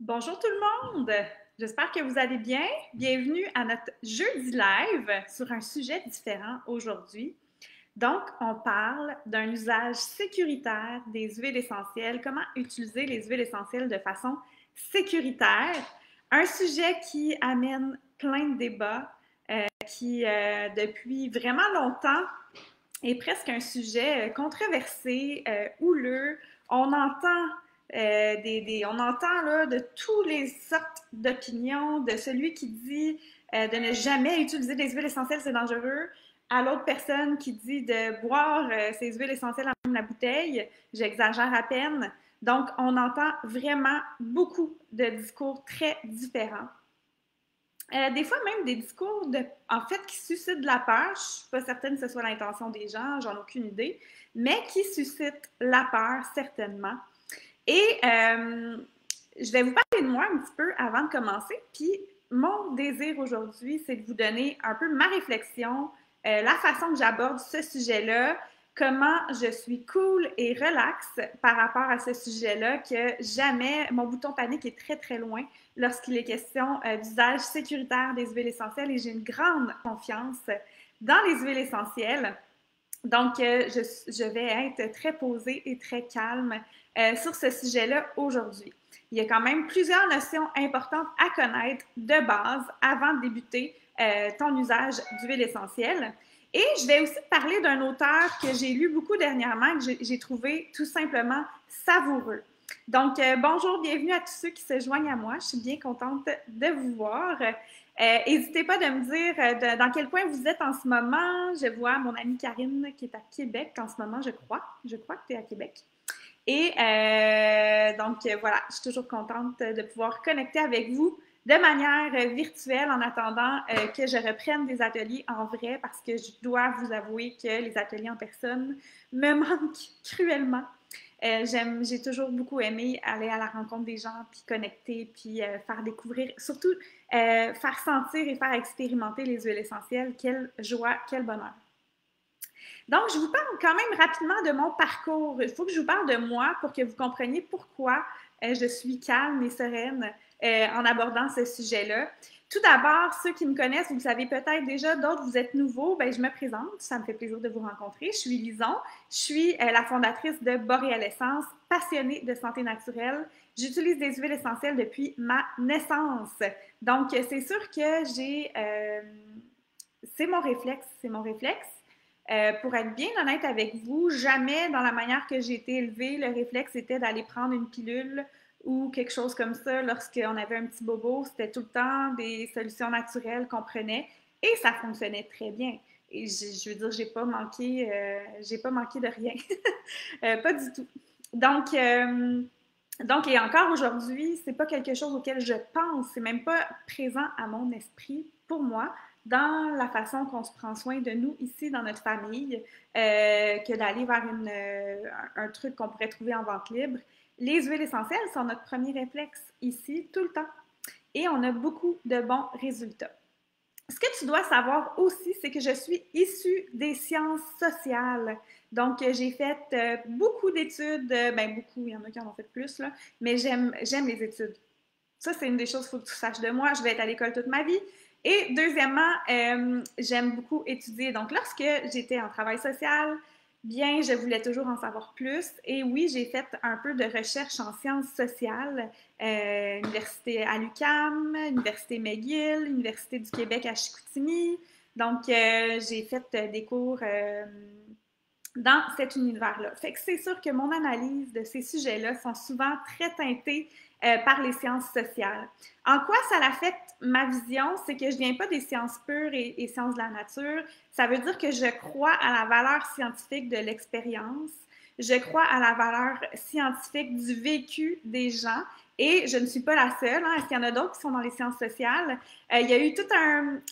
Bonjour tout le monde! J'espère que vous allez bien. Bienvenue à notre jeudi live sur un sujet différent aujourd'hui. Donc, on parle d'un usage sécuritaire des huiles essentielles, comment utiliser les huiles essentielles de façon sécuritaire. Un sujet qui amène plein de débats, qui depuis vraiment longtemps est presque un sujet controversé, houleux. On entend on entend là, de toutes les sortes d'opinions, de celui qui dit de ne jamais utiliser des huiles essentielles, c'est dangereux, à l'autre personne qui dit de boire ces huiles essentielles en même la bouteille. J'exagère à peine. Donc, on entend vraiment beaucoup de discours très différents. Des fois même des discours en fait qui suscitent de la peur. Je ne suis pas certaine que ce soit l'intention des gens, j'en ai aucune idée, mais qui suscitent la peur certainement. Et je vais vous parler de moi un petit peu avant de commencer. Puis mon désir aujourd'hui, c'est de vous donner un peu ma réflexion, la façon que j'aborde ce sujet-là, comment je suis cool et relax par rapport à ce sujet-là, que jamais mon bouton panique est très très loin lorsqu'il est question d'usage sécuritaire des huiles essentielles et j'ai une grande confiance dans les huiles essentielles. Donc, je vais être très posée et très calme sur ce sujet-là aujourd'hui. Il y a quand même plusieurs notions importantes à connaître de base avant de débuter ton usage d'huile essentielle. Et je vais aussi parler d'un auteur que j'ai lu beaucoup dernièrement, que j'ai trouvé tout simplement savoureux. Donc, bonjour, bienvenue à tous ceux qui se joignent à moi. Je suis bien contente de vous voir. N'hésitez pas de me dire dans quel point vous êtes en ce moment. Je vois mon amie Karine qui est à Québec en ce moment, je crois. Je crois que tu es à Québec. Et donc, voilà, je suis toujours contente de pouvoir connecter avec vous de manière virtuelle en attendant que je reprenne des ateliers en vrai parce que je dois vous avouer que les ateliers en personne me manquent cruellement. J'ai toujours beaucoup aimé aller à la rencontre des gens, puis connecter, puis faire découvrir, surtout faire sentir et faire expérimenter les huiles essentielles. Quelle joie, quel bonheur. Donc, je vous parle quand même rapidement de mon parcours. Il faut que je vous parle de moi pour que vous compreniez pourquoi je suis calme et sereine en abordant ce sujet-là. Tout d'abord, ceux qui me connaissent, vous le savez peut-être déjà, d'autres, vous êtes nouveaux, ben, je me présente, ça me fait plaisir de vous rencontrer. Je suis Lison, je suis la fondatrice de Boreal Essence, passionnée de santé naturelle. J'utilise des huiles essentielles depuis ma naissance. Donc, c'est sûr que c'est mon réflexe, c'est mon réflexe. Pour être bien honnête avec vous, jamais dans la manière que j'ai été élevée, le réflexe était d'aller prendre une pilule ou quelque chose comme ça lorsqu'on avait un petit bobo. C'était tout le temps des solutions naturelles qu'on prenait et ça fonctionnait très bien. Et je veux dire, j'ai pas manqué de rien. Pas du tout. Donc, et encore aujourd'hui, c'est pas quelque chose auquel je pense, c'est même pas présent à mon esprit pour moi dans la façon qu'on se prend soin de nous ici dans notre famille, que d'aller vers un truc qu'on pourrait trouver en vente libre. Les huiles essentielles sont notre premier réflexe ici tout le temps et on a beaucoup de bons résultats. Ce que tu dois savoir aussi, c'est que je suis issue des sciences sociales. Donc, j'ai fait beaucoup d'études, ben beaucoup, il y en a qui en ont fait plus, là, mais j'aime les études. Ça, c'est une des choses qu'il faut que tu saches de moi. Je vais être à l'école toute ma vie. Et deuxièmement, j'aime beaucoup étudier. Donc, lorsque j'étais en travail social, bien, je voulais toujours en savoir plus. Et oui, j'ai fait un peu de recherche en sciences sociales, université à l'UQAM, université McGill, université du Québec à Chicoutimi. Donc, j'ai fait des cours dans cet univers-là. Fait que c'est sûr que mon analyse de ces sujets-là sont souvent très teintées par les sciences sociales. En quoi ça affecte ma vision? C'est que je viens pas des sciences pures et sciences de la nature. Ça veut dire que je crois à la valeur scientifique de l'expérience. Je crois à la valeur scientifique du vécu des gens. Et je ne suis pas la seule. Hein. Est-ce qu'il y en a d'autres qui sont dans les sciences sociales? Il y a eu tout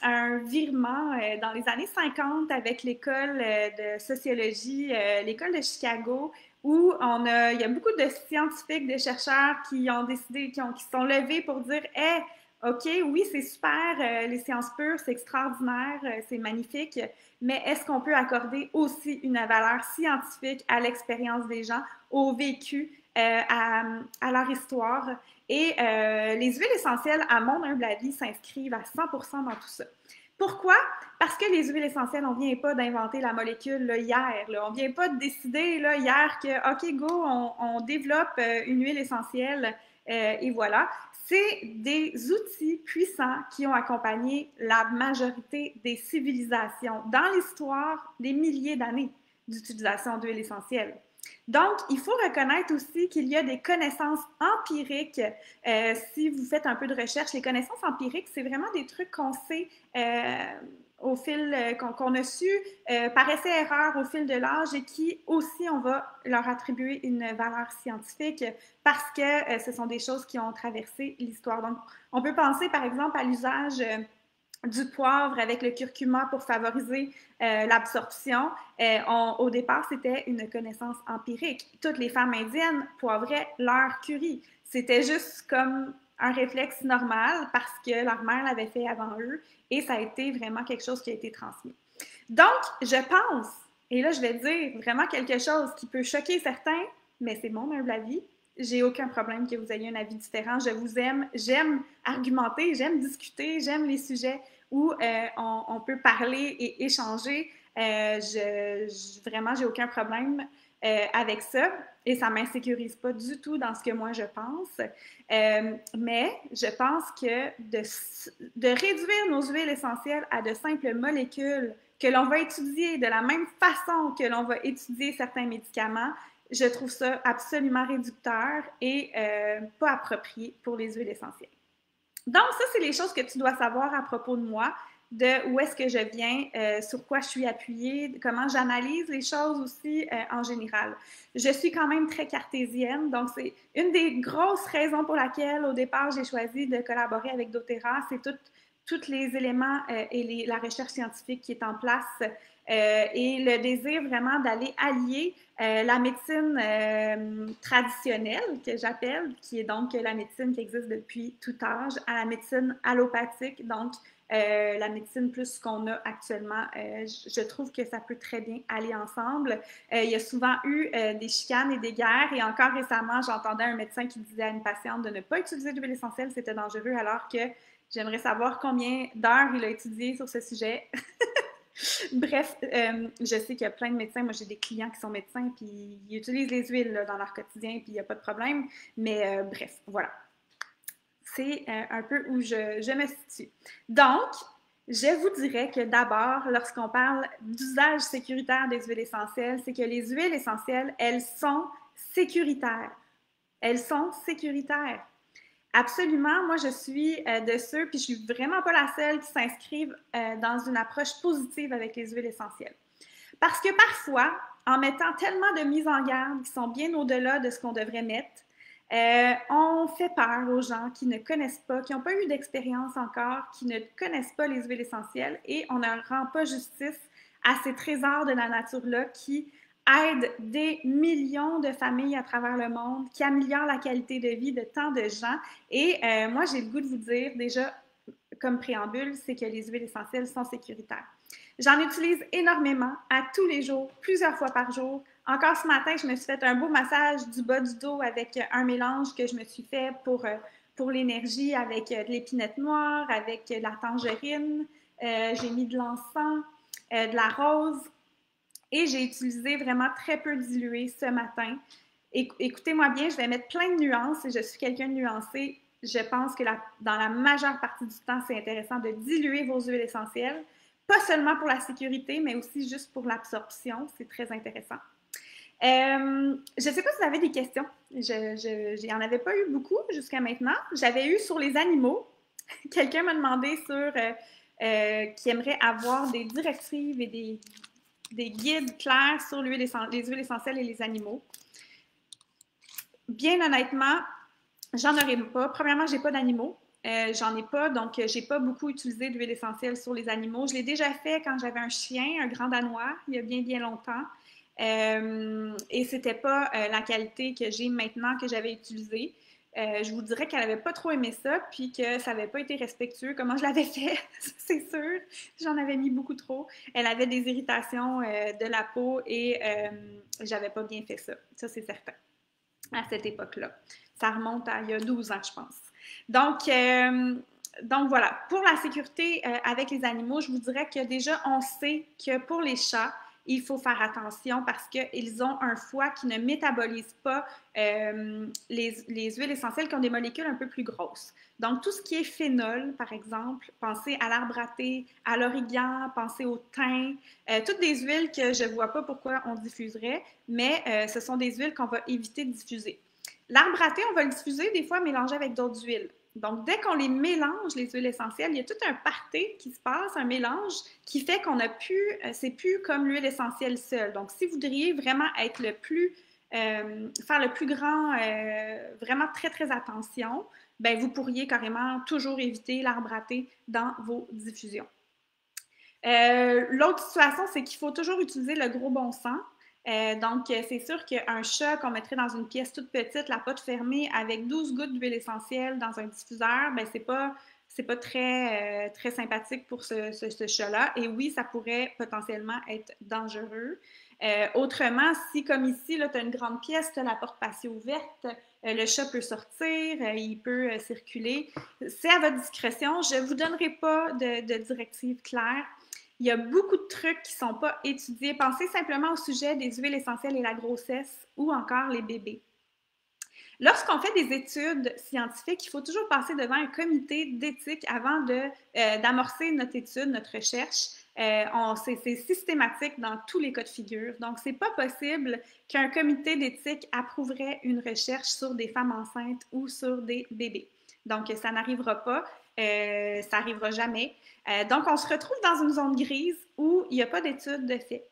un virement dans les années 50 avec l'école de sociologie, l'école de Chicago, où il y a beaucoup de scientifiques, de chercheurs qui ont décidé, qui se sont levés pour dire hey, OK, oui, c'est super, les sciences pures, c'est extraordinaire, c'est magnifique, mais est-ce qu'on peut accorder aussi une valeur scientifique à l'expérience des gens, au vécu à leur histoire. Et les huiles essentielles, à mon humble avis, s'inscrivent à 100% dans tout ça. Pourquoi? Parce que les huiles essentielles, on ne vient pas d'inventer la molécule là, hier. Là. On ne vient pas de décider là, hier que, OK, go, on développe une huile essentielle et voilà. C'est des outils puissants qui ont accompagné la majorité des civilisations dans l'histoire des milliers d'années d'utilisation d'huile essentielle. Donc, il faut reconnaître aussi qu'il y a des connaissances empiriques. Si vous faites un peu de recherche, les connaissances empiriques, c'est vraiment des trucs qu'on sait au fil, qu'on a su par essai-erreur au fil de l'âge et qui aussi, on va leur attribuer une valeur scientifique parce que ce sont des choses qui ont traversé l'histoire. Donc, on peut penser par exemple à l'usage du poivre avec le curcuma pour favoriser l'absorption. Au départ, c'était une connaissance empirique. Toutes les femmes indiennes poivraient leur curry. C'était juste comme un réflexe normal parce que leur mère l'avait fait avant eux et ça a été vraiment quelque chose qui a été transmis. Donc, je pense, et là je vais dire vraiment quelque chose qui peut choquer certains, mais c'est mon humble avis, j'ai aucun problème que vous ayez un avis différent. Je vous aime, j'aime argumenter, j'aime discuter, j'aime les sujets où on peut parler et échanger. Vraiment, j'ai aucun problème avec ça et ça ne m'insécurise pas du tout dans ce que moi je pense. Mais je pense que de réduire nos huiles essentielles à de simples molécules que l'on va étudier de la même façon que l'on va étudier certains médicaments, je trouve ça absolument réducteur et pas approprié pour les huiles essentielles. Donc, ça, c'est les choses que tu dois savoir à propos de moi, de où est-ce que je viens, sur quoi je suis appuyée, comment j'analyse les choses aussi en général. Je suis quand même très cartésienne, donc c'est une des grosses raisons pour laquelle, au départ, j'ai choisi de collaborer avec doTERRA. C'est tous les éléments et la recherche scientifique qui est en place et le désir vraiment d'aller allier la médecine traditionnelle, que j'appelle, qui est donc la médecine qui existe depuis tout âge, à la médecine allopathique, donc la médecine plus qu'on a actuellement. Je trouve que ça peut très bien aller ensemble. Il y a souvent eu des chicanes et des guerres, et encore récemment, j'entendais un médecin qui disait à une patiente de ne pas utiliser d'huile essentielle, c'était dangereux, alors que j'aimerais savoir combien d'heures il a étudié sur ce sujet. Bref, je sais qu'il y a plein de médecins. Moi, j'ai des clients qui sont médecins, puis ils utilisent les huiles là, dans leur quotidien, puis il n'y a pas de problème. Mais bref, voilà. C'est un peu où je me situe. Donc, je vous dirais que d'abord, lorsqu'on parle d'usage sécuritaire des huiles essentielles, c'est que les huiles essentielles, elles sont sécuritaires. Elles sont sécuritaires. Absolument, moi je suis de ceux, puis je suis vraiment pas la seule qui s'inscrivent dans une approche positive avec les huiles essentielles. Parce que parfois, en mettant tellement de mises en garde qui sont bien au-delà de ce qu'on devrait mettre, on fait peur aux gens qui ne connaissent pas, qui n'ont pas eu d'expérience encore, qui ne connaissent pas les huiles essentielles et on ne rend pas justice à ces trésors de la nature-là qui aident des millions de familles à travers le monde, qui améliorent la qualité de vie de tant de gens. Et moi, j'ai le goût de vous dire déjà, comme préambule, c'est que les huiles essentielles sont sécuritaires. J'en utilise énormément à tous les jours, plusieurs fois par jour. Encore ce matin, je me suis fait un beau massage du bas du dos avec un mélange que je me suis fait pour l'énergie avec de l'épinette noire, avec de la tangerine. J'ai mis de l'encens, de la rose et j'ai utilisé vraiment très peu dilué ce matin. Écoutez-moi bien, je vais mettre plein de nuances et je suis quelqu'un de nuancé. Je pense que dans la majeure partie du temps, c'est intéressant de diluer vos huiles essentielles. Pas seulement pour la sécurité, mais aussi juste pour l'absorption. C'est très intéressant. Je ne sais pas si vous avez des questions. J'en avais pas eu beaucoup jusqu'à maintenant. J'avais eu sur les animaux. Quelqu'un m'a demandé qui aimerait avoir des directives et des guides clairs sur les huiles essentielles et les animaux. Bien honnêtement, j'en aurais pas. Premièrement, j'ai pas d'animaux. J'en ai pas, donc j'ai pas beaucoup utilisé d'huile essentielle sur les animaux. Je l'ai déjà fait quand j'avais un chien, un grand danois, il y a bien, bien longtemps. Et c'était pas la qualité que j'ai maintenant que j'avais utilisée. Je vous dirais qu'elle n'avait pas trop aimé ça, puis que ça n'avait pas été respectueux. Comment je l'avais fait, c'est sûr. J'en avais mis beaucoup trop. Elle avait des irritations de la peau et j'avais pas bien fait ça. Ça, c'est certain. à cette époque-là. Ça remonte à il y a 12 ans, je pense. Donc voilà, pour la sécurité avec les animaux, je vous dirais que déjà, on sait que pour les chats, il faut faire attention parce qu'ils ont un foie qui ne métabolise pas les huiles essentielles qui ont des molécules un peu plus grosses. Donc, tout ce qui est phénol, par exemple, pensez à l'arbre à thé, à l'origan, pensez au thym, toutes des huiles que je ne vois pas pourquoi on diffuserait, mais ce sont des huiles qu'on va éviter de diffuser. L'arbre à thé, on va le diffuser des fois mélangé avec d'autres huiles. Donc, dès qu'on les mélange, les huiles essentielles, il y a tout un party qui se passe, un mélange qui fait qu'on a plus, c'est plus comme l'huile essentielle seule. Donc, si vous voudriez vraiment être le plus, faire le plus grand, vraiment très, très attention, ben vous pourriez carrément toujours éviter l'arbre à thé dans vos diffusions. L'autre situation, c'est qu'il faut toujours utiliser le gros bon sens. Donc, c'est sûr qu'un chat qu'on mettrait dans une pièce toute petite, la pote fermée, avec 12 gouttes d'huile essentielle dans un diffuseur, ben c'est pas très, très sympathique pour ce chat-là. Et oui, ça pourrait potentiellement être dangereux. Autrement, si comme ici, tu as une grande pièce, tu as la porte patio ouverte, le chat peut sortir, il peut circuler. C'est à votre discrétion. Je ne vous donnerai pas de directives claires. Il y a beaucoup de trucs qui ne sont pas étudiés. Pensez simplement au sujet des huiles essentielles et la grossesse ou encore les bébés. Lorsqu'on fait des études scientifiques, il faut toujours passer devant un comité d'éthique avant d'amorcer notre étude, notre recherche. C'est systématique dans tous les cas de figure. Donc, ce n'est pas possible qu'un comité d'éthique approuverait une recherche sur des femmes enceintes ou sur des bébés. Donc, ça n'arrivera pas. Ça n'arrivera jamais. Donc, on se retrouve dans une zone grise où il n'y a pas d'études de fait.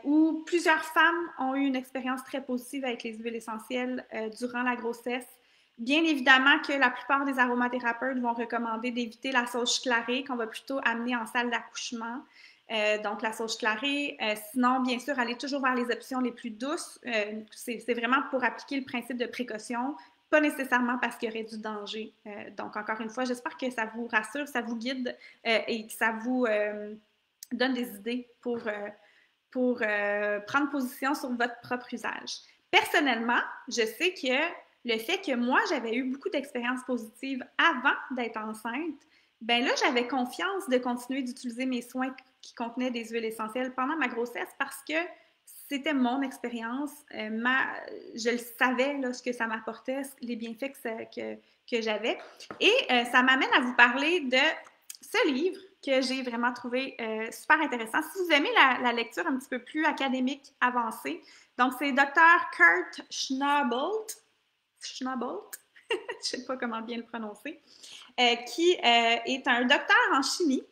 Où plusieurs femmes ont eu une expérience très positive avec les huiles essentielles durant la grossesse. Bien évidemment que la plupart des aromathérapeutes vont recommander d'éviter la sauge clarée qu'on va plutôt amener en salle d'accouchement. Donc, la sauge clarée. Sinon, bien sûr, aller toujours vers les options les plus douces. C'est vraiment pour appliquer le principe de précaution, pas nécessairement parce qu'il y aurait du danger. Donc, encore une fois, j'espère que ça vous rassure, ça vous guide et que ça vous donne des idées pour prendre position sur votre propre usage. Personnellement, je sais que le fait que moi, j'avais eu beaucoup d'expériences positives avant d'être enceinte, ben là, j'avais confiance de continuer d'utiliser mes soins qui contenaient des huiles essentielles pendant ma grossesse parce que c'était mon expérience. Je le savais là, ce que ça m'apportait, les bienfaits que j'avais. Et ça m'amène à vous parler de ce livre que j'ai vraiment trouvé super intéressant. Si vous aimez la lecture un petit peu plus académique avancée, donc c'est Dr. Kurt Schnabelt, je ne sais pas comment bien le prononcer, qui est un docteur en chimie,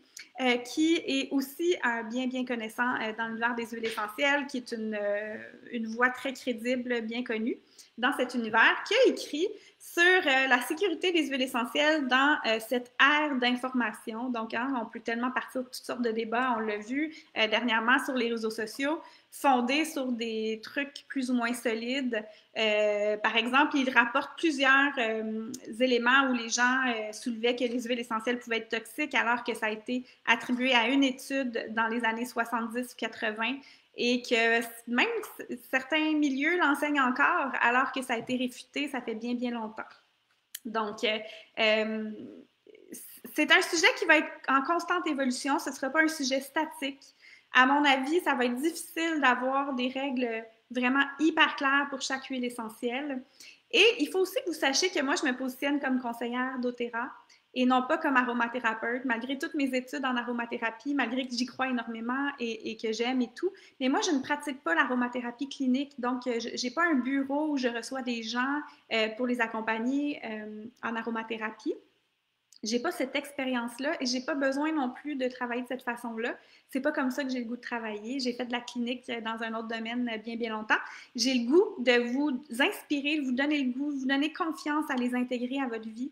qui est aussi bien connaissant dans l'univers des huiles essentielles, qui est une voix très crédible, bien connue dans cet univers, qui a écrit sur la sécurité des huiles essentielles dans cette ère d'information. Donc, hein, on peut tellement partir de toutes sortes de débats, on l'a vu dernièrement sur les réseaux sociaux, fondés sur des trucs plus ou moins solides. Par exemple, il rapporte plusieurs éléments où les gens soulevaient que les huiles essentielles pouvaient être toxiques alors que ça a été attribué à une étude dans les années 70 ou 80 et que même certains milieux l'enseignent encore alors que ça a été réfuté, ça fait bien longtemps. Donc, c'est un sujet qui va être en constante évolution, ce ne sera pas un sujet statique. À mon avis, ça va être difficile d'avoir des règles vraiment hyper claires pour chaque huile essentielle. Et il faut aussi que vous sachiez que moi, je me positionne comme conseillère doTERRA et non pas comme aromathérapeute, malgré toutes mes études en aromathérapie, malgré que j'y crois énormément et que j'aime et tout. Mais moi, je ne pratique pas l'aromathérapie clinique, donc je n'ai pas un bureau où je reçois des gens pour les accompagner en aromathérapie. J'ai pas cette expérience-là et j'ai pas besoin non plus de travailler de cette façon-là. C'est pas comme ça que j'ai le goût de travailler. J'ai fait de la clinique dans un autre domaine bien longtemps. J'ai le goût de vous inspirer, de vous donner le goût, de vous donner confiance à les intégrer à votre vie,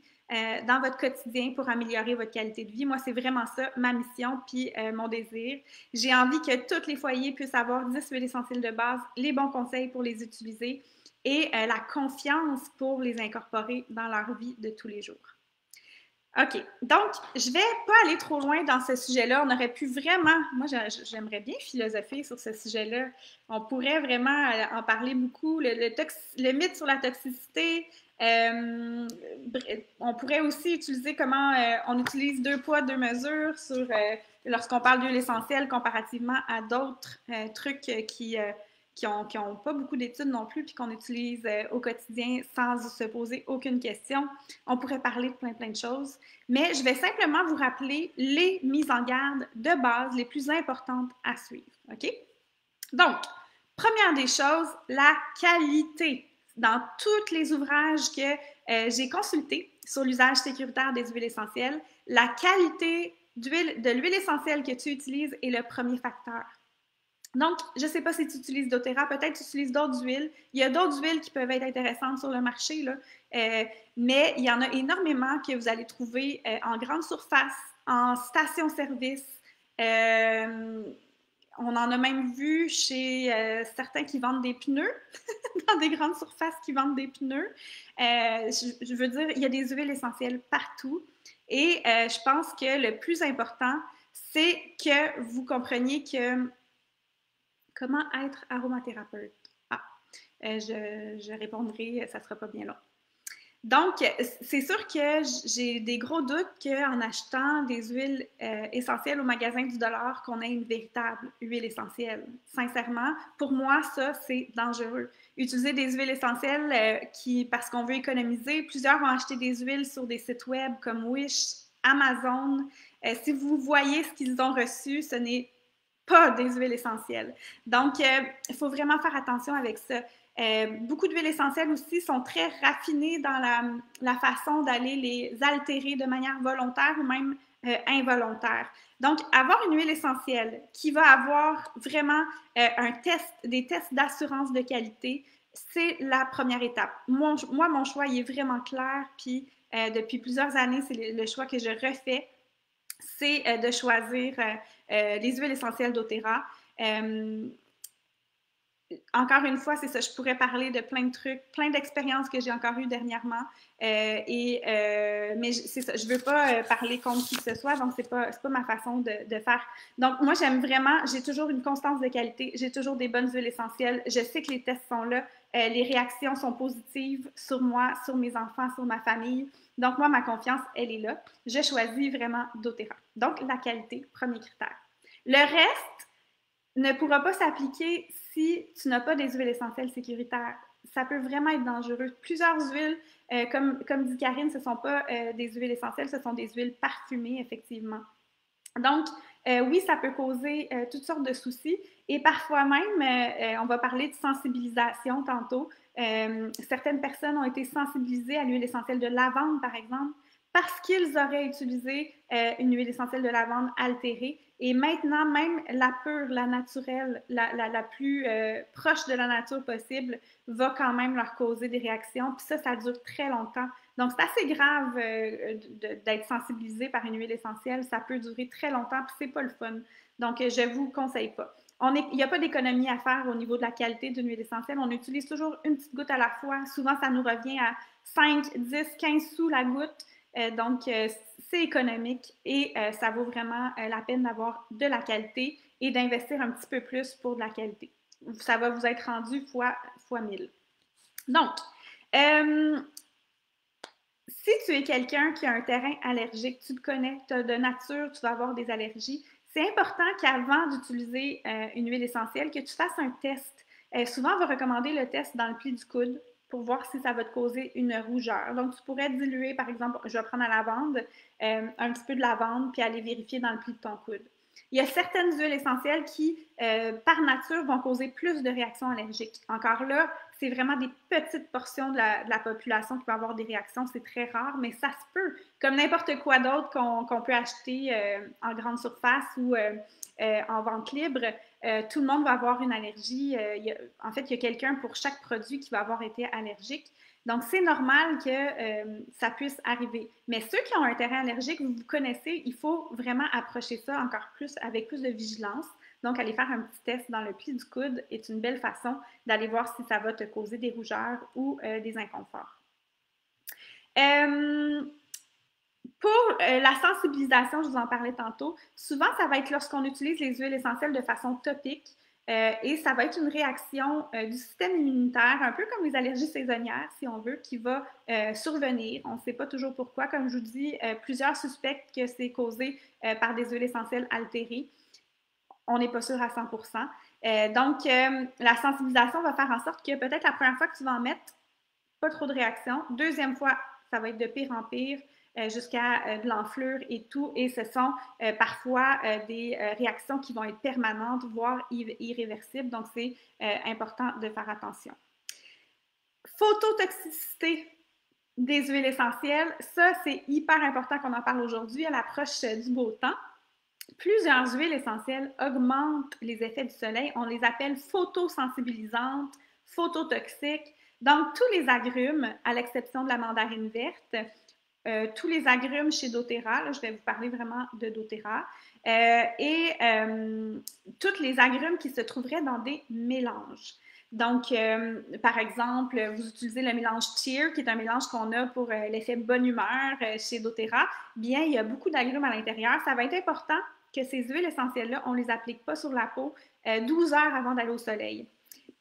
dans votre quotidien pour améliorer votre qualité de vie. Moi, c'est vraiment ça, ma mission puis mon désir. J'ai envie que tous les foyers puissent avoir 10 huiles essentielles de base, les bons conseils pour les utiliser et la confiance pour les incorporer dans leur vie de tous les jours. OK. Donc, je vais pas aller trop loin dans ce sujet-là. On aurait pu vraiment, moi, j'aimerais bien philosopher sur ce sujet-là. On pourrait vraiment en parler beaucoup. Le mythe sur la toxicité. On pourrait aussi utiliser comment on utilise deux poids, deux mesures sur lorsqu'on parle d'huile essentielle comparativement à d'autres trucs qui ont pas beaucoup d'études non plus, puis qu'on utilise au quotidien sans se poser aucune question. On pourrait parler de plein de choses, mais je vais simplement vous rappeler les mises en garde de base les plus importantes à suivre. OK? Donc, première des choses, la qualité. Dans tous les ouvrages que j'ai consultés sur l'usage sécuritaire des huiles essentielles, la qualité de l'huile essentielle que tu utilises est le premier facteur. Donc, je ne sais pas si tu utilises doTERRA, peut-être tu utilises d'autres huiles. Il y a d'autres huiles qui peuvent être intéressantes sur le marché, là. Mais il y en a énormément que vous allez trouver en grande surface, en station-service. On en a même vu chez certains qui vendent des pneus, dans des grandes surfaces qui vendent des pneus. Je veux dire, il y a des huiles essentielles partout. Et je pense que le plus important, c'est que vous compreniez que comment être aromathérapeute? Ah, je répondrai, ça ne sera pas bien long. Donc, c'est sûr que j'ai des gros doutes qu'en achetant des huiles essentielles au magasin du dollar, qu'on ait une véritable huile essentielle. Sincèrement, pour moi, ça, c'est dangereux. Utiliser des huiles essentielles parce qu'on veut économiser, plusieurs vont acheter des huiles sur des sites web comme Wish, Amazon. Si vous voyez ce qu'ils ont reçu, ce n'est pas des huiles essentielles. Donc, il faut vraiment faire attention avec ça. Beaucoup d'huiles essentielles aussi sont très raffinées dans la façon d'aller les altérer de manière volontaire ou même involontaire. Donc, avoir une huile essentielle qui va avoir vraiment des tests d'assurance de qualité, c'est la première étape. Moi, mon choix, il est vraiment clair, puis depuis plusieurs années, c'est le choix que je refais, c'est de choisir les huiles essentielles doTERRA. Encore une fois, c'est ça, je pourrais parler de plein de trucs, plein d'expériences que j'ai encore eues dernièrement. Mais c'est ça, je ne veux pas parler contre qui que ce soit, donc c'est pas ma façon de faire. Donc, moi, j'aime vraiment, j'ai toujours une constance de qualité, j'ai toujours des bonnes huiles essentielles. Je sais que les tests sont là, les réactions sont positives sur moi, sur mes enfants, sur ma famille. Donc, moi, ma confiance, elle est là. Je choisis vraiment doTERRA. Donc, la qualité, premier critère. Le reste ne pourra pas s'appliquer si tu n'as pas des huiles essentielles sécuritaires. Ça peut vraiment être dangereux. Plusieurs huiles, comme dit Karine, ce ne sont pas des huiles essentielles, ce sont des huiles parfumées, effectivement. Donc, oui, ça peut causer toutes sortes de soucis et parfois même, on va parler de sensibilisation tantôt. Certaines personnes ont été sensibilisées à l'huile essentielle de lavande, par exemple, parce qu'ils auraient utilisé une huile essentielle de lavande altérée. Et maintenant, même la pure, la naturelle, la plus proche de la nature possible, va quand même leur causer des réactions. Puis ça dure très longtemps. Donc, c'est assez grave d'être sensibilisé par une huile essentielle. Ça peut durer très longtemps, puis c'est pas le fun. Donc, je vous conseille pas. Il n'y a pas d'économie à faire au niveau de la qualité d'une huile essentielle. On utilise toujours une petite goutte à la fois. Souvent, ça nous revient à 5, 10, 15 sous la goutte. Donc, c'est économique et ça vaut vraiment la peine d'avoir de la qualité et d'investir un petit peu plus pour de la qualité. Ça va vous être rendu fois 1000. Donc, si tu es quelqu'un qui a un terrain allergique, tu te connais, tu as de nature, tu vas avoir des allergies, c'est important qu'avant d'utiliser une huile essentielle, que tu fasses un test. Souvent, on va recommander le test dans le pli du coude pour voir si ça va te causer une rougeur. Donc, tu pourrais diluer, par exemple, je vais prendre la lavande, un petit peu de lavande, puis aller vérifier dans le pli de ton coude. Il y a certaines huiles essentielles qui, par nature, vont causer plus de réactions allergiques. Encore là, c'est vraiment des petites portions de la population qui vont avoir des réactions. C'est très rare, mais ça se peut. Comme n'importe quoi d'autre qu'on peut acheter en grande surface ou en vente libre, tout le monde va avoir une allergie. En fait, il y a quelqu'un pour chaque produit qui va avoir été allergique. Donc, c'est normal que ça puisse arriver. Mais ceux qui ont un terrain allergique, vous connaissez, il faut vraiment approcher ça encore plus, avec plus de vigilance. Donc, aller faire un petit test dans le pli du coude est une belle façon d'aller voir si ça va te causer des rougeurs ou des inconforts. Pour la sensibilisation, je vous en parlais tantôt, souvent, ça va être lorsqu'on utilise les huiles essentielles de façon topique et ça va être une réaction du système immunitaire, un peu comme les allergies saisonnières, si on veut, qui va survenir. On ne sait pas toujours pourquoi. Comme je vous dis, plusieurs suspectent que c'est causé par des huiles essentielles altérées. On n'est pas sûr à 100%. Donc, la sensibilisation va faire en sorte que peut-être la première fois que tu vas en mettre, pas trop de réaction. Deuxième fois, ça va être de pire en pire jusqu'à de l'enflure et tout. Et ce sont parfois des réactions qui vont être permanentes, voire irréversibles. Donc, c'est important de faire attention. Phototoxicité des huiles essentielles. Ça, c'est hyper important qu'on en parle aujourd'hui à l'approche du beau temps. Plusieurs huiles essentielles augmentent les effets du soleil. On les appelle photosensibilisantes, phototoxiques. Donc, tous les agrumes, à l'exception de la mandarine verte, tous les agrumes chez doTERRA, là, je vais vous parler vraiment de doTERRA, tous les agrumes qui se trouveraient dans des mélanges. Donc, par exemple, vous utilisez le mélange Cheer, qui est un mélange qu'on a pour l'effet bonne humeur chez doTERRA. Bien, il y a beaucoup d'agrumes à l'intérieur. Ça va être important que ces huiles essentielles-là, on ne les applique pas sur la peau 12 heures avant d'aller au soleil.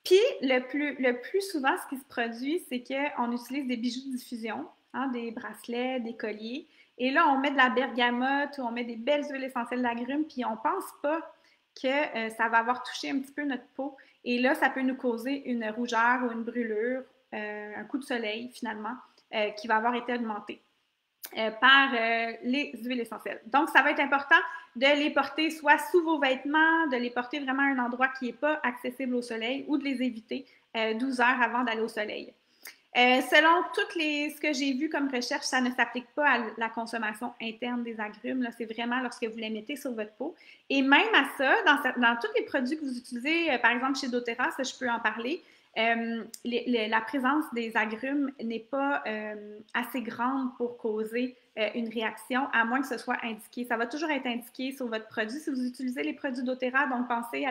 Puis, le plus souvent, ce qui se produit, c'est qu'on utilise des bijoux de diffusion, hein, des bracelets, des colliers. Et là, on met de la bergamote ou on met des belles huiles essentielles d'agrumes, puis on ne pense pas que ça va avoir touché un petit peu notre peau. Et là, ça peut nous causer une rougeur ou une brûlure, un coup de soleil, finalement, qui va avoir été augmenté par les huiles essentielles. Donc, ça va être important de les porter soit sous vos vêtements, de les porter vraiment à un endroit qui n'est pas accessible au soleil ou de les éviter 12 heures avant d'aller au soleil. Selon ce que j'ai vu comme recherche, ça ne s'applique pas à la consommation interne des agrumes. Là, c'est vraiment lorsque vous les mettez sur votre peau. Et même à ça, dans tous les produits que vous utilisez, par exemple chez doTERRA, ça, je peux en parler, la présence des agrumes n'est pas assez grande pour causer une réaction, à moins que ce soit indiqué. Ça va toujours être indiqué sur votre produit. Si vous utilisez les produits doTERRA, donc pensez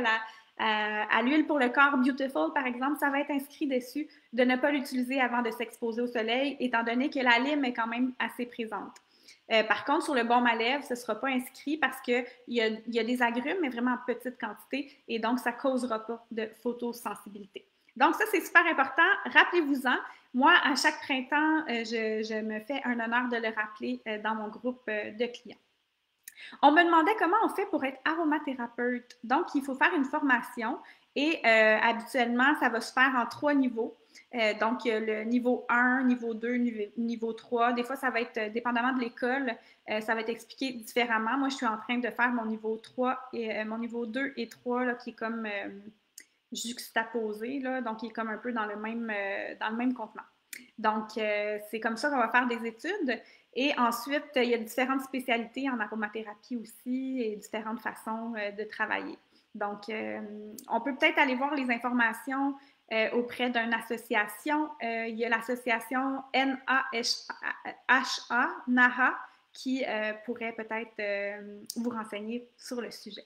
à l'huile pour le corps Beautiful, par exemple, ça va être inscrit dessus de ne pas l'utiliser avant de s'exposer au soleil, étant donné que la lime est quand même assez présente. Par contre, sur le baume à lèvres, ce ne sera pas inscrit parce qu'il y a des agrumes, mais vraiment en petite quantité, et donc ça ne causera pas de photosensibilité. Donc, ça, c'est super important. Rappelez-vous-en. Moi, à chaque printemps, je me fais un honneur de le rappeler dans mon groupe de clients. On me demandait comment on fait pour être aromathérapeute. Donc, il faut faire une formation et habituellement, ça va se faire en 3 niveaux. Donc, le niveau 1, niveau 2, niveau 3. Des fois, ça va être, dépendamment de l'école, ça va être expliqué différemment. Moi, je suis en train de faire mon niveau 3 et mon niveau 2 et 3, là, qui est comme juxtaposé, là, donc il est comme un peu dans le même contenant. Donc, c'est comme ça qu'on va faire des études. Et ensuite, il y a différentes spécialités en aromathérapie aussi et différentes façons de travailler. Donc, on peut peut-être aller voir les informations auprès d'une association. Il y a l'association NAHA, qui pourrait peut-être vous renseigner sur le sujet.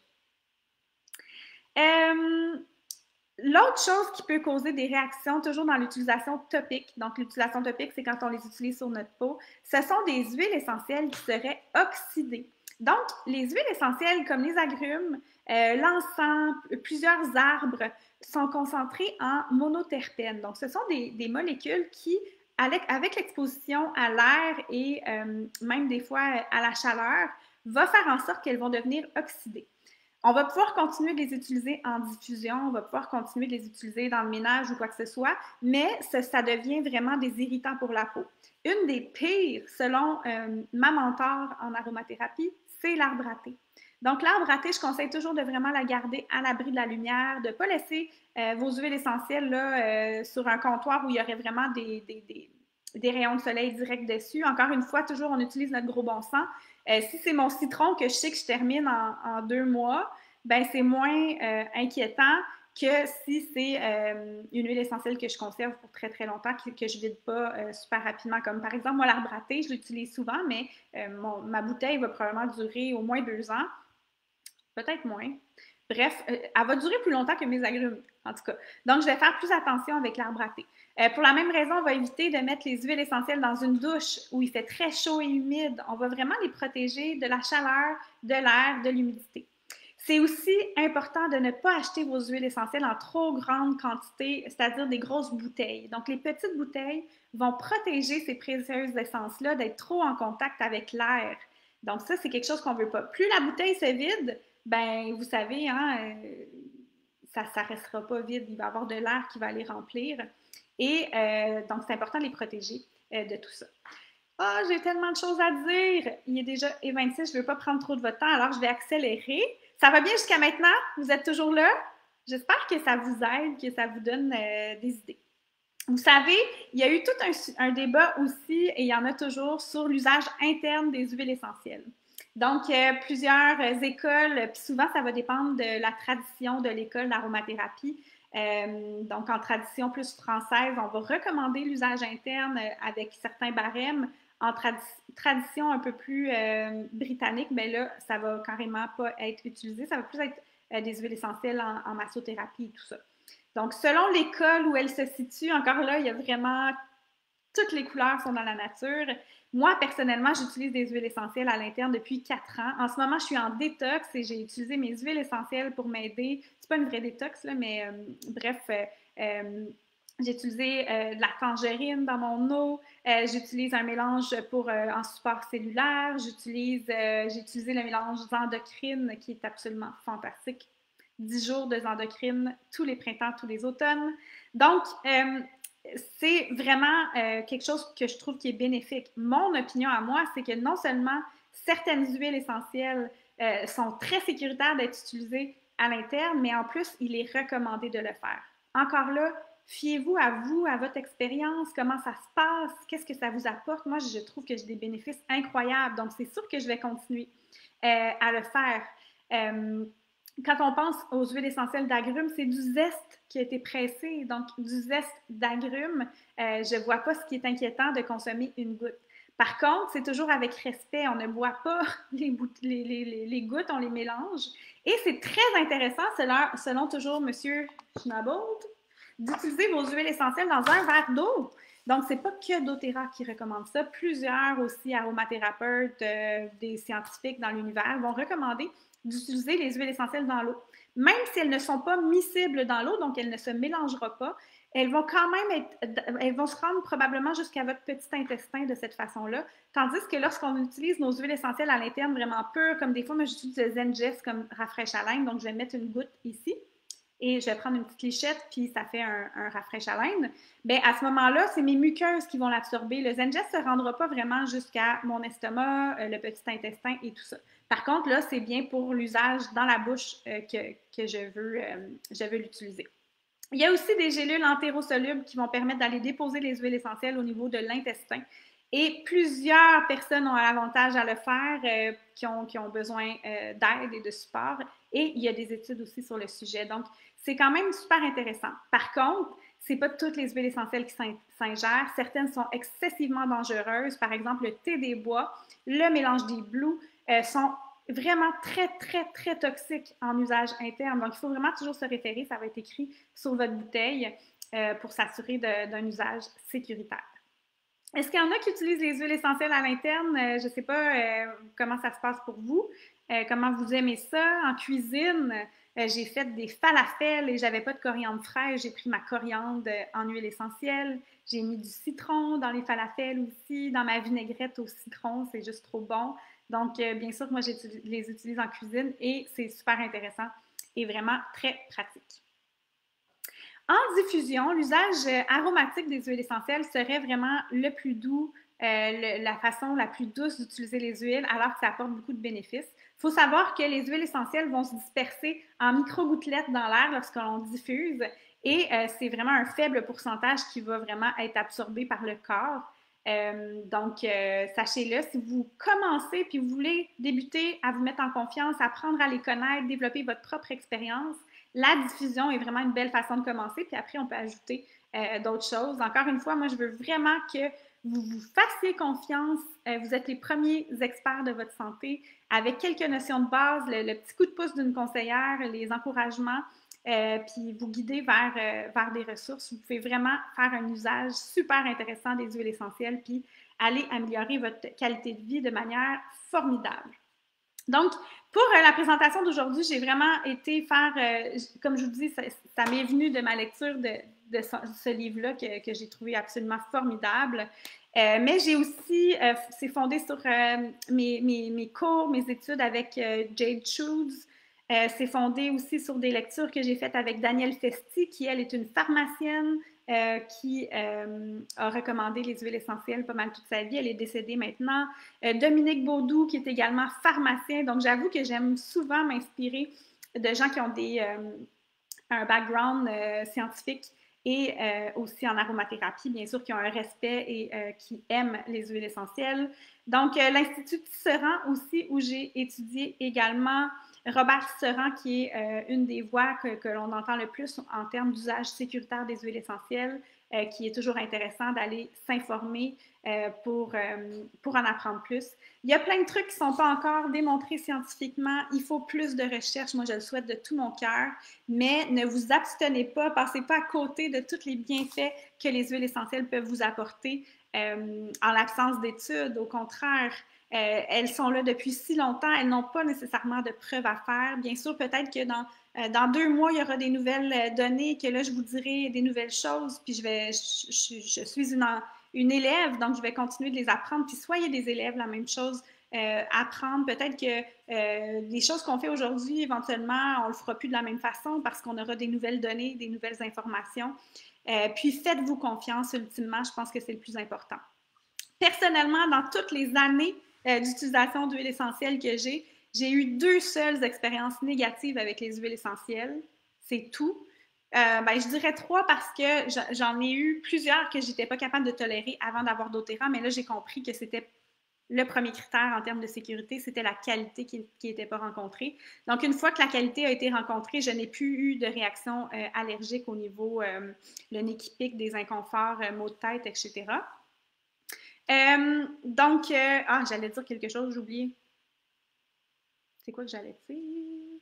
L'autre chose qui peut causer des réactions, toujours dans l'utilisation topique, donc l'utilisation topique, c'est quand on les utilise sur notre peau, ce sont des huiles essentielles qui seraient oxydées. Donc, les huiles essentielles comme les agrumes, l'encens, plusieurs arbres sont concentrés en monoterpènes. Donc, ce sont des molécules qui, avec l'exposition à l'air et même des fois à la chaleur, va faire en sorte qu'elles vont devenir oxydées. On va pouvoir continuer de les utiliser en diffusion, on va pouvoir continuer de les utiliser dans le ménage ou quoi que ce soit, mais ça devient vraiment des irritants pour la peau. Une des pires, selon ma mentor en aromathérapie, c'est l'arbre à thé. Donc, l'arbre à thé, je conseille toujours de vraiment la garder à l'abri de la lumière, de ne pas laisser vos huiles essentielles là, sur un comptoir où il y aurait vraiment des rayons de soleil directs dessus. Encore une fois, toujours, on utilise notre gros bon sens. Si c'est mon citron que je sais que je termine en 2 mois, ben c'est moins inquiétant que si c'est une huile essentielle que je conserve pour très, très longtemps, que je ne vide pas super rapidement. Comme par exemple, moi, l'arbre à thé, je l'utilise souvent, mais ma bouteille va probablement durer au moins 2 ans, peut-être moins. Bref, elle va durer plus longtemps que mes agrumes, en tout cas. Donc, je vais faire plus attention avec l'arbre à thé. Pour la même raison, on va éviter de mettre les huiles essentielles dans une douche où il fait très chaud et humide. On va vraiment les protéger de la chaleur, de l'air, de l'humidité. C'est aussi important de ne pas acheter vos huiles essentielles en trop grande quantité, c'est-à-dire des grosses bouteilles. Donc, les petites bouteilles vont protéger ces précieuses essences-là d'être trop en contact avec l'air. Donc, ça, c'est quelque chose qu'on ne veut pas. Plus la bouteille se vide, ben, vous savez, hein, ça ne restera pas vide. Il va y avoir de l'air qui va les remplir. Et donc, c'est important de les protéger de tout ça. Ah, j'ai tellement de choses à dire. Il est déjà 26, je ne veux pas prendre trop de votre temps, alors je vais accélérer. Ça va bien jusqu'à maintenant? Vous êtes toujours là? J'espère que ça vous aide, que ça vous donne des idées. Vous savez, il y a eu tout un débat aussi, et il y en a toujours, sur l'usage interne des huiles essentielles. Donc, plusieurs écoles, puis souvent, ça va dépendre de la tradition de l'école d'aromathérapie. Donc, en tradition plus française, on va recommander l'usage interne avec certains barèmes. En tradition un peu plus britannique, mais là, ça va carrément pas être utilisé. Ça va plus être des huiles essentielles en massothérapie et tout ça. Donc, selon l'école où elle se situe, encore là, il y a vraiment toutes les couleurs sont dans la nature. Moi, personnellement, j'utilise des huiles essentielles à l'interne depuis 4 ans. En ce moment, je suis en détox et j'ai utilisé mes huiles essentielles pour m'aider. C'est pas une vraie détox, là, mais bref, j'ai utilisé de la tangerine dans mon eau. J'utilise un mélange en support cellulaire. J'ai utilisé le mélange endocrine qui est absolument fantastique. 10 jours de endocrine tous les printemps, tous les automnes. Donc, c'est vraiment quelque chose que je trouve qui est bénéfique. Mon opinion à moi, c'est que non seulement certaines huiles essentielles sont très sécuritaires d'être utilisées à l'interne, mais en plus, il est recommandé de le faire. Encore là, fiez-vous, à votre expérience, comment ça se passe, qu'est-ce que ça vous apporte. Moi, je trouve que j'ai des bénéfices incroyables, donc c'est sûr que je vais continuer à le faire. Quand on pense aux huiles essentielles d'agrumes, c'est du zeste qui a été pressé, donc du zeste d'agrumes. Je ne vois pas ce qui est inquiétant de consommer une goutte. Par contre, c'est toujours avec respect. On ne boit pas les gouttes, on les mélange. Et c'est très intéressant, selon toujours M. Schnabold, d'utiliser vos huiles essentielles dans un verre d'eau. Donc, ce n'est pas que doTERRA qui recommande ça. Plusieurs aussi aromathérapeutes, des scientifiques dans l'univers vont recommander d'utiliser les huiles essentielles dans l'eau. Même si elles ne sont pas miscibles dans l'eau, donc elles ne se mélangeront pas, elles vont quand même elles vont se rendre probablement jusqu'à votre petit intestin de cette façon-là. Tandis que lorsqu'on utilise nos huiles essentielles à l'interne vraiment pures, comme des fois, moi j'utilise le Zengest comme rafraîche-haleine, donc je vais mettre une goutte ici et je vais prendre une petite lichette, puis ça fait un rafraîche-haleine. Bien, à ce moment-là, c'est mes muqueuses qui vont l'absorber. Le Zengest ne se rendra pas vraiment jusqu'à mon estomac, le petit intestin et tout ça. Par contre, là, c'est bien pour l'usage dans la bouche que je veux l'utiliser. Il y a aussi des gélules entérosolubles qui vont permettre d'aller déposer les huiles essentielles au niveau de l'intestin. Et plusieurs personnes ont l'avantage à le faire qui ont besoin d'aide et de support. Et il y a des études aussi sur le sujet. Donc, c'est quand même super intéressant. Par contre, ce n'est pas toutes les huiles essentielles qui s'ingèrent. Certaines sont excessivement dangereuses. Par exemple, le thé des bois, le mélange des blues sont vraiment très, très, très toxiques en usage interne. Donc, il faut vraiment toujours se référer. Ça va être écrit sur votre bouteille pour s'assurer d'un usage sécuritaire. Est-ce qu'il y en a qui utilisent les huiles essentielles à l'interne? Je ne sais pas comment ça se passe pour vous. Comment vous aimez ça? En cuisine, j'ai fait des falafels et j'avais pas de coriandre fraîche. J'ai pris ma coriandre en huile essentielle. J'ai mis du citron dans les falafels aussi, dans ma vinaigrette au citron. C'est juste trop bon. Donc, bien sûr, moi, je les utilise en cuisine et c'est super intéressant et vraiment très pratique. En diffusion, l'usage aromatique des huiles essentielles serait vraiment le plus doux, la façon la plus douce d'utiliser les huiles, alors que ça apporte beaucoup de bénéfices. Il faut savoir que les huiles essentielles vont se disperser en micro-gouttelettes dans l'air lorsqu'on diffuse et c'est vraiment un faible pourcentage qui va vraiment être absorbé par le corps. Donc, sachez-le, si vous commencez puis vous voulez débuter à vous mettre en confiance, apprendre à les connaître, développer votre propre expérience, la diffusion est vraiment une belle façon de commencer, puis après, on peut ajouter d'autres choses. Encore une fois, moi, je veux vraiment que vous vous fassiez confiance. Vous êtes les premiers experts de votre santé avec quelques notions de base, le petit coup de pouce d'une conseillère, les encouragements. puis vous guider vers des ressources. Vous pouvez vraiment faire un usage super intéressant des huiles essentielles, puis aller améliorer votre qualité de vie de manière formidable. Donc, pour la présentation d'aujourd'hui, j'ai vraiment été faire, comme je vous dis, ça m'est venu de ma lecture de ce livre-là que j'ai trouvé absolument formidable. Mais j'ai aussi, c'est fondé sur mes cours, mes études avec Jade Schultz. C'est fondé aussi sur des lectures que j'ai faites avec Danielle Festi, qui, elle, est une pharmacienne qui a recommandé les huiles essentielles pas mal toute sa vie. Elle est décédée maintenant. Dominique Baudou, qui est également pharmacien. Donc, j'avoue que j'aime souvent m'inspirer de gens qui ont un background scientifique et aussi en aromathérapie, bien sûr, qui ont un respect et qui aiment les huiles essentielles. Donc, l'Institut Tisserand aussi, où j'ai étudié également Robert Tisserand, qui est une des voix que l'on entend le plus en termes d'usage sécuritaire des huiles essentielles, qui est toujours intéressant d'aller s'informer pour en apprendre plus. Il y a plein de trucs qui ne sont pas encore démontrés scientifiquement. Il faut plus de recherche. Moi, je le souhaite de tout mon cœur. Mais ne vous abstenez pas, passez pas à côté de tous les bienfaits que les huiles essentielles peuvent vous apporter en l'absence d'études. Au contraire, elles sont là depuis si longtemps, elles n'ont pas nécessairement de preuves à faire. Bien sûr, peut-être que dans 2 mois, il y aura des nouvelles données, que là, je vous dirai des nouvelles choses, puis je suis une élève, donc je vais continuer de les apprendre, puis soyez des élèves, la même chose. Apprendre, peut-être que les choses qu'on fait aujourd'hui, éventuellement, on ne le fera plus de la même façon parce qu'on aura des nouvelles données, des nouvelles informations. Puis faites-vous confiance, ultimement, je pense que c'est le plus important. Personnellement, dans toutes les années d'utilisation d'huile essentielle que j'ai eu 2 seules expériences négatives avec les huiles essentielles. C'est tout. Je dirais 3 parce que j'en ai eu plusieurs que je n'étais pas capable de tolérer avant d'avoir doTERRA, mais là, j'ai compris que c'était le premier critère en termes de sécurité, c'était la qualité qui n'était pas rencontrée. Donc, une fois que la qualité a été rencontrée, je n'ai plus eu de réaction allergique au niveau le nez qui pique, des inconforts, maux de tête, etc. J'allais dire quelque chose, j'ai oublié. C'est quoi que j'allais dire?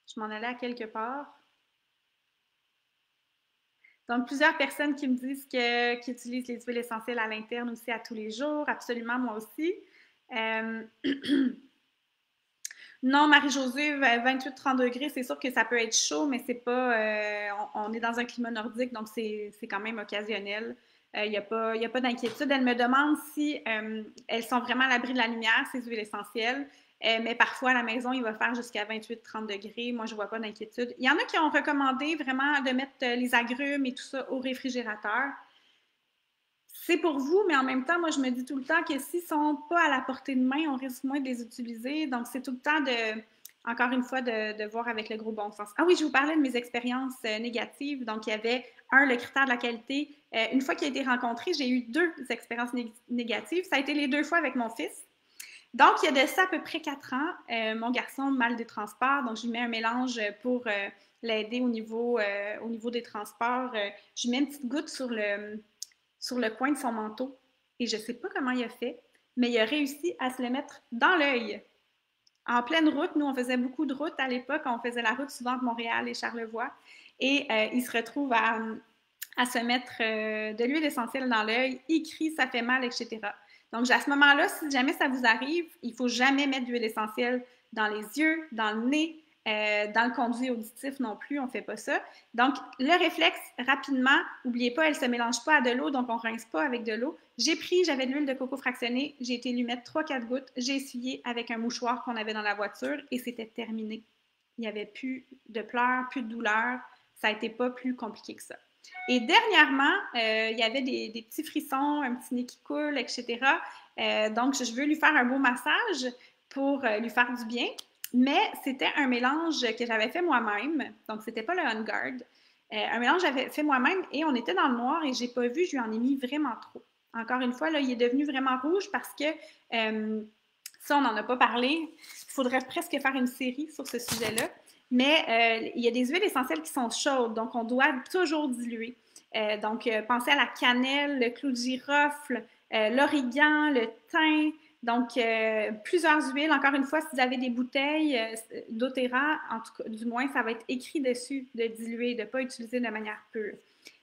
Je m'en allais à quelque part. Donc, plusieurs personnes qui me disent qu'ils utilisent les huiles essentielles à l'interne aussi à tous les jours. Absolument, moi aussi. Non, Marie-Josée, 28-30 degrés, c'est sûr que ça peut être chaud, mais c'est pas. On est dans un climat nordique, donc c'est quand même occasionnel. Il n'y a pas d'inquiétude. Elle me demande si elles sont vraiment à l'abri de la lumière, ces huiles essentielles. Mais parfois, à la maison, il va faire jusqu'à 28-30 degrés. Moi, je ne vois pas d'inquiétude. Il y en a qui ont recommandé vraiment de mettre les agrumes et tout ça au réfrigérateur. C'est pour vous, mais en même temps, moi, je me dis tout le temps que s'ils ne sont pas à la portée de main, on risque moins de les utiliser. Donc, c'est tout le temps encore une fois, de voir avec le gros bon sens. Ah oui, je vous parlais de mes expériences négatives. Donc, il y avait, le critère de la qualité. Une fois qu'il a été rencontré, j'ai eu 2 expériences négatives. Ça a été les 2 fois avec mon fils. Donc, il y a de ça à peu près 4 ans. Mon garçon, mal des transports, donc je lui mets un mélange pour l'aider au niveau des transports. Je lui mets une petite goutte sur le coin de son manteau. Et je ne sais pas comment il a fait, mais il a réussi à se le mettre dans l'œil. En pleine route, nous, on faisait beaucoup de routes à l'époque. On faisait la route souvent de Montréal et Charlevoix. Et il se retrouve à se mettre de l'huile essentielle dans l'œil. Il crie, ça fait mal, etc. Donc, à ce moment-là, si jamais ça vous arrive, il ne faut jamais mettre d'huile essentielle dans les yeux, dans le nez, dans le conduit auditif non plus, on ne fait pas ça. Donc, le réflexe, rapidement, n'oubliez pas, elle ne se mélange pas à de l'eau, donc on ne rince pas avec de l'eau. J'avais de l'huile de coco fractionnée, j'ai été lui mettre 3-4 gouttes, j'ai essuyé avec un mouchoir qu'on avait dans la voiture et c'était terminé. Il n'y avait plus de pleurs, plus de douleur, ça n'a été pas plus compliqué que ça. Et dernièrement, il y avait des petits frissons, un petit nez qui coule, etc. Donc, je veux lui faire un beau massage pour lui faire du bien. Mais c'était un mélange que j'avais fait moi-même. Donc, c'était pas le On Guard. Un mélange que j'avais fait moi-même et on était dans le noir et j'ai pas vu, je lui en ai mis vraiment trop. Encore une fois, là, il est devenu vraiment rouge parce que ça, on n'en a pas parlé. Il faudrait presque faire une série sur ce sujet-là. Mais il y a des huiles essentielles qui sont chaudes, donc on doit toujours diluer. Donc, pensez à la cannelle, le clou de girofle, l'origan, le thym. Donc, plusieurs huiles. Encore une fois, si vous avez des bouteilles d'Otera, en tout cas, du moins, ça va être écrit dessus de diluer, de ne pas utiliser de manière pure.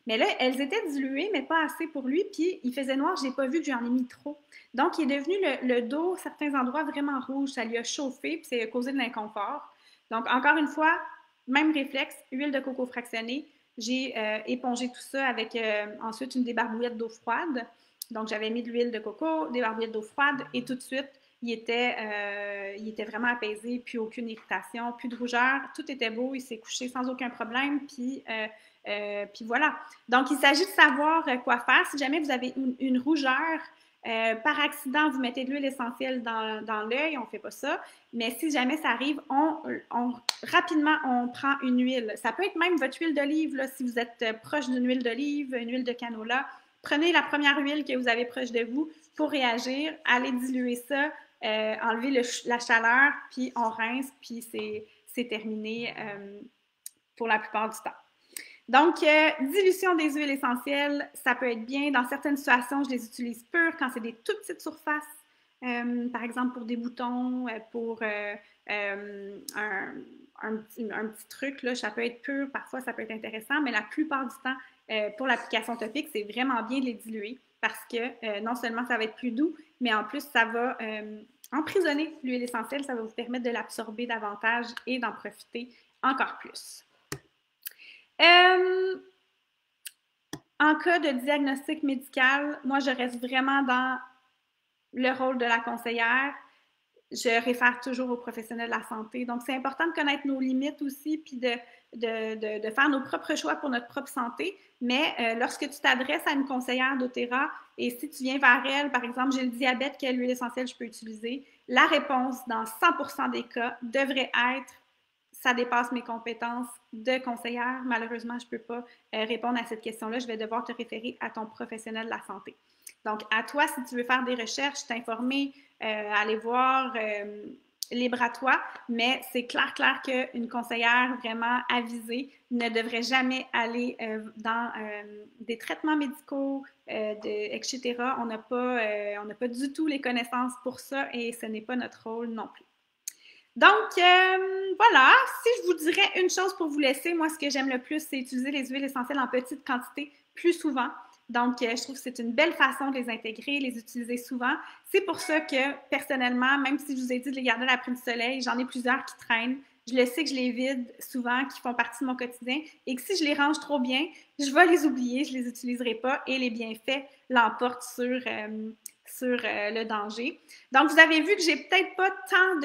Mais là, elles étaient diluées, mais pas assez pour lui, puis il faisait noir, je n'ai pas vu que j'en ai mis trop. Donc, il est devenu le dos, certains endroits vraiment rouges, ça lui a chauffé, puis ça a causé de l'inconfort. Donc, encore une fois, même réflexe, huile de coco fractionnée. J'ai épongé tout ça avec ensuite une débarbouillette d'eau froide. Donc, j'avais mis de l'huile de coco, des barbouillettes d'eau froide et tout de suite, il était vraiment apaisé, puis aucune irritation, plus de rougeur, tout était beau, il s'est couché sans aucun problème, puis voilà. Donc, il s'agit de savoir quoi faire. Si jamais vous avez une rougeur, par accident, vous mettez de l'huile essentielle dans l'œil, on ne fait pas ça. Mais si jamais ça arrive, rapidement, on prend une huile. Ça peut être même votre huile d'olive, là, si vous êtes proche d'une huile d'olive, une huile de canola. Prenez la première huile que vous avez proche de vous pour réagir. Allez diluer ça, enlever la chaleur, puis on rince, puis c'est terminé pour la plupart du temps. Donc, dilution des huiles essentielles, ça peut être bien. Dans certaines situations, je les utilise pures quand c'est des toutes petites surfaces. Par exemple, pour des boutons, pour un petit truc, là, ça peut être pur. Parfois, ça peut être intéressant, mais la plupart du temps, pour l'application topique, c'est vraiment bien de les diluer parce que non seulement ça va être plus doux, mais en plus, ça va emprisonner l'huile essentielle. Ça va vous permettre de l'absorber davantage et d'en profiter encore plus. En cas de diagnostic médical, moi, je reste vraiment dans le rôle de la conseillère. Je réfère toujours aux professionnels de la santé. Donc, c'est important de connaître nos limites aussi, puis de faire nos propres choix pour notre propre santé. Mais lorsque tu t'adresses à une conseillère d'Otera et si tu viens vers elle, par exemple, j'ai le diabète, quelle huile essentielle je peux utiliser, la réponse dans 100% des cas devrait être ça dépasse mes compétences de conseillère. Malheureusement, je ne peux pas répondre à cette question-là. Je vais devoir te référer à ton professionnel de la santé. Donc, à toi, si tu veux faire des recherches, t'informer, aller voir, libre à toi, mais c'est clair qu'une conseillère vraiment avisée ne devrait jamais aller dans des traitements médicaux, etc. On n'a pas du tout les connaissances pour ça et ce n'est pas notre rôle non plus. Donc, voilà, si je vous dirais une chose pour vous laisser, moi, ce que j'aime le plus, c'est utiliser les huiles essentielles en petite quantité plus souvent. Donc, je trouve que c'est une belle façon de les intégrer, les utiliser souvent. C'est pour ça que, personnellement, même si je vous ai dit de les garder à l'abri du soleil, j'en ai plusieurs qui traînent. Je le sais que je les vide souvent, qui font partie de mon quotidien, et que si je les range trop bien, je vais les oublier, je ne les utiliserai pas, et les bienfaits l'emportent sur le danger. Donc, vous avez vu que j'ai peut-être pas tant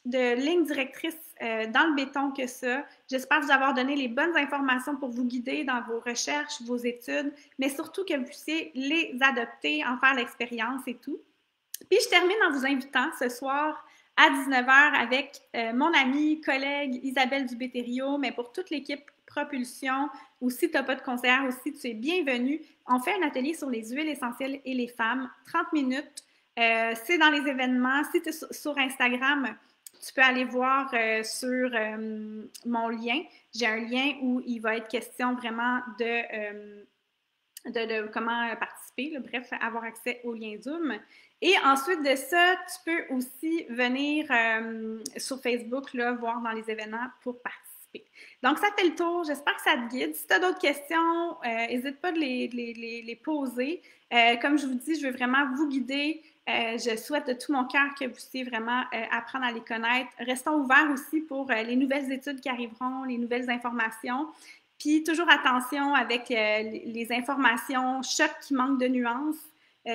de lignes directrices dans le béton que ça. J'espère vous avoir donné les bonnes informations pour vous guider dans vos recherches, vos études, mais surtout que vous puissiez les adopter, en faire l'expérience et tout. Puis je termine en vous invitant ce soir à 19h avec mon amie, collègue Isabelle Dubétériau, mais pour toute l'équipe Propulsion, ou si tu n'as pas de conseillère aussi, tu es bienvenue. On fait un atelier sur les huiles essentielles et les femmes, 30 minutes. C'est dans les événements. Si tu es sur Instagram, tu peux aller voir sur mon lien. J'ai un lien où il va être question vraiment de comment participer, là, bref, avoir accès au lien Zoom. Et ensuite de ça, tu peux aussi venir sur Facebook, là, voir dans les événements pour participer. Donc, ça fait le tour. J'espère que ça te guide. Si tu as d'autres questions, n'hésite pas de les poser. Comme je vous dis, je veux vraiment vous guider. Je souhaite de tout mon cœur que vous puissiez vraiment apprendre à les connaître. Restons ouverts aussi pour les nouvelles études qui arriveront, les nouvelles informations. Puis toujours attention avec les informations choc qui manquent de nuances.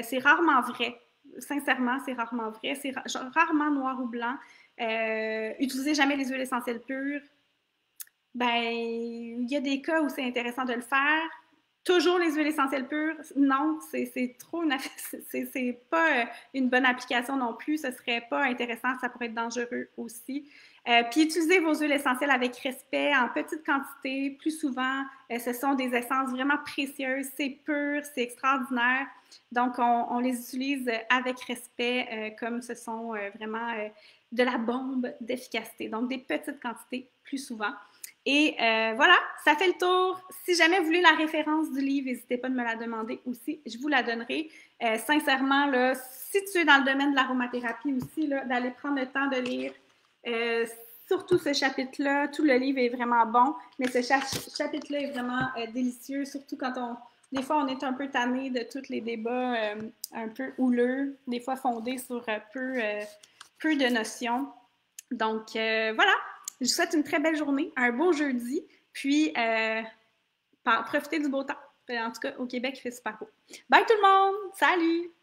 C'est rarement vrai. Sincèrement, c'est rarement vrai. C'est rarement noir ou blanc. Utilisez jamais les huiles essentielles pures. Ben, il y a des cas où c'est intéressant de le faire. Toujours les huiles essentielles pures, non, c'est trop c'est pas une bonne application non plus, ce serait pas intéressant, ça pourrait être dangereux aussi. Puis utilisez vos huiles essentielles avec respect, en petite quantité, plus souvent. Ce sont des essences vraiment précieuses, c'est pur, c'est extraordinaire. Donc, on les utilise avec respect, comme ce sont vraiment de la bombe d'efficacité. Donc, des petites quantités plus souvent. Et voilà, ça fait le tour. Si jamais vous voulez la référence du livre, n'hésitez pas à me la demander aussi, je vous la donnerai. Sincèrement, là, si tu es dans le domaine de l'aromathérapie aussi, d'aller prendre le temps de lire surtout ce chapitre-là. Tout le livre est vraiment bon, mais ce chapitre-là est vraiment délicieux, surtout quand des fois, on est un peu tanné de tous les débats un peu houleux, des fois fondés sur peu de notions. Donc, voilà. Je vous souhaite une très belle journée, un beau jeudi, puis profitez du beau temps. En tout cas, au Québec, il fait super beau. Bye tout le monde! Salut!